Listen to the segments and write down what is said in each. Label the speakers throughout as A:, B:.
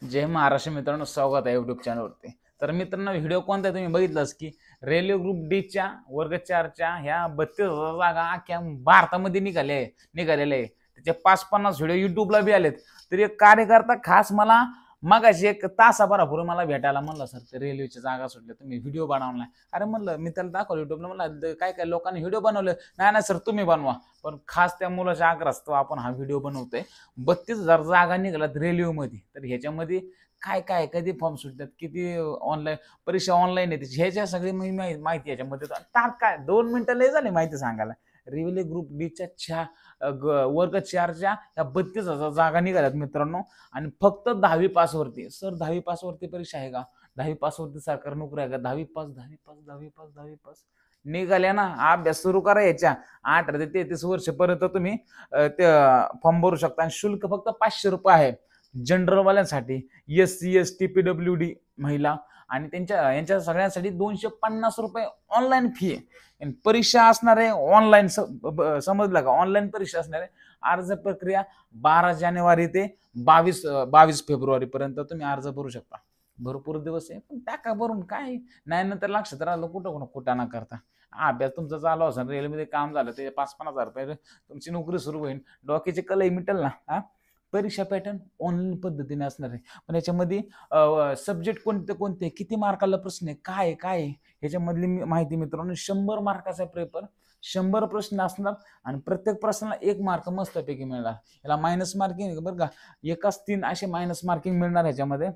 A: जय महाराष्ट्र मित्रांनो, स्वागत आहे युट्यूब चॅनलवरती. तर मित्रांनो, व्हिडिओ कोणता तुम्ही बघितलाच की रेल्वे ग्रुप डी च्या वर्ग 4 च्या ह्या 32,000 जागा अख्ख्या भारतामध्ये निघालेल्या आहे. त्याचे 550 व्हिडिओ युट्यूबला बी आलेत. तर एक कार्यकर्ता खास मला मगाशी एक तासाभरापूर्वी मला भेटायला म्हणलं, सर ते रेल्वेच्या जागा सुटल्या, तुम्ही व्हिडिओ बनवलाय. अरे म्हणलं, मी त्याला दाखवलं युट्यूबला, म्हणलं काय काय लोकांनी व्हिडिओ बनवले. नाही नाही सर, तुम्ही बनवा. पण खास त्या मुलाच्या आग्रहास्तव आपण हा व्हिडिओ बनवतोय. 32,000 जागा निघाल्यात रेल्वेमध्ये. तर ह्याच्यामध्ये काय काय कधी फॉर्म सुटतात, किती ऑनलाईन परीक्षा ऑनलाईन येते, ह्याच्या सगळी माहिती याच्यामध्ये. काय 2 मिनिटं लय झाली माहिती सांगायला. रेल्वे ग्रुप डी च्या वर्ग 4 च्या या 32,000 जागा निघाल्यात मित्रांनो. आणि फक्त 10वी पास वरती. सर 10वी पास वरती परीक्षा आहे का? 10वी पास वरती सरकारी नोकरी आहे का? 10वी पास 10वी पास 10वी पास 10वी पास निघाल्या ना. अभ्यास सुरू करा. याच्या 18 ते 33 वर्षपर्यंत तुम्ही ते फॉर्म भरू शकता. आणि शुल्क फक्त 500 रुपये आहे जनरलवाल्यांसाठी. SC ST PWD महिला आणि यांच्या सगळ्यांसाठी 250 रुपये ऑनलाईन फी आहे. परीक्षा असणार आहे ऑनलाईन. समजलं का? ऑनलाईन परीक्षा असणार आहे. अर्ज प्रक्रिया 12 जानेवारी ते 22 फेब्रुवारी पर्यंत तुम्ही अर्ज भरू शकता. भरपूर दिवस आहे, पण टाका भरून. काय नाही नंतर लक्षात राहिलं कुठं कुठं ना करता. अभ्यास तुमचा चालू असेल, रेल्वेमध्ये काम झालं, ते 5-50 रुपये तुमची नोकरी सुरू होईल. डोक्याची कलई मिटल ना. हा, परीक्षा पॅटर्न ऑनलाईन पद्धतीने असणार आहे. पण याच्यामध्ये सब्जेक्ट कोणते कोणते, किती मार्काला प्रश्न आहे, काय काय ह्याच्यामधली माहिती मित्रांनो. 100 मार्काचा पेपर, 100 प्रश्न असणार. आणि प्रत्येक प्रश्नाला 1 मार्क मस्तपैकी मिळणार. याला मायनस मार्किंग बरं का, एकाच 3 असे मायनस मार्किंग मिळणार ह्याच्यामध्ये.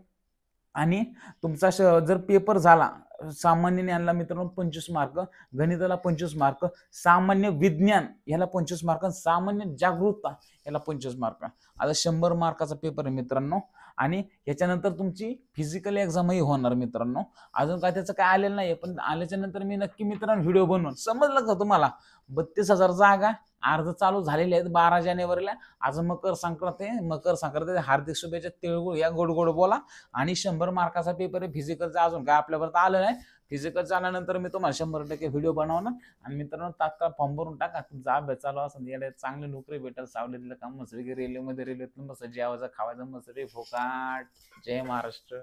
A: आणि तुमचा जर पेपर झाला, सामान्य ज्ञानला मित्रांनो 25 मार्क, गणिताला 25 मार्क, सामान्य विज्ञान याला 25 मार्क, सामान्य जागरूकता याला 25 मार्क. आता 100 मार्काचा पेपर आहे मित्रांनो. आणि याच्यानंतर तुमची फिजिकल एक्झामही होणार मित्रांनो. अजून काय त्याचं काय आलेलं नाही, पण आल्याच्या नंतर मी नक्की मित्रांनो व्हिडिओ बनवून. समजलं का तुम्हाला? 32,000 जागा, अर्ज चालू झालेले आहेत 12 जानेवारीला. आज मकर संक्रांत आहे. मकर संक्रांत हार्दिक शुभेच्छा. तिळगुळ या, गोड गोड बोला. आणि 100 मार्काचा पेपर आहे फिजिकलचा. अजून काय आपल्यापर्यंत आलं नाही. फिजिकलचा आल्यानंतर मी तुम्हाला 100% व्हिडिओ बनवणार. आणि मित्रांनो, तात्काळ फॉर्म भरून टाका. तुमचा अभ्यास चालू असेल, याला चांगली नोकरी भेटेल. सावलीतलं काम मस्त रेल्वेमध्ये, रेल्वेतून मस्त जेवायचं खावायचं मस्त रे फुकाट. जय महाराष्ट्र.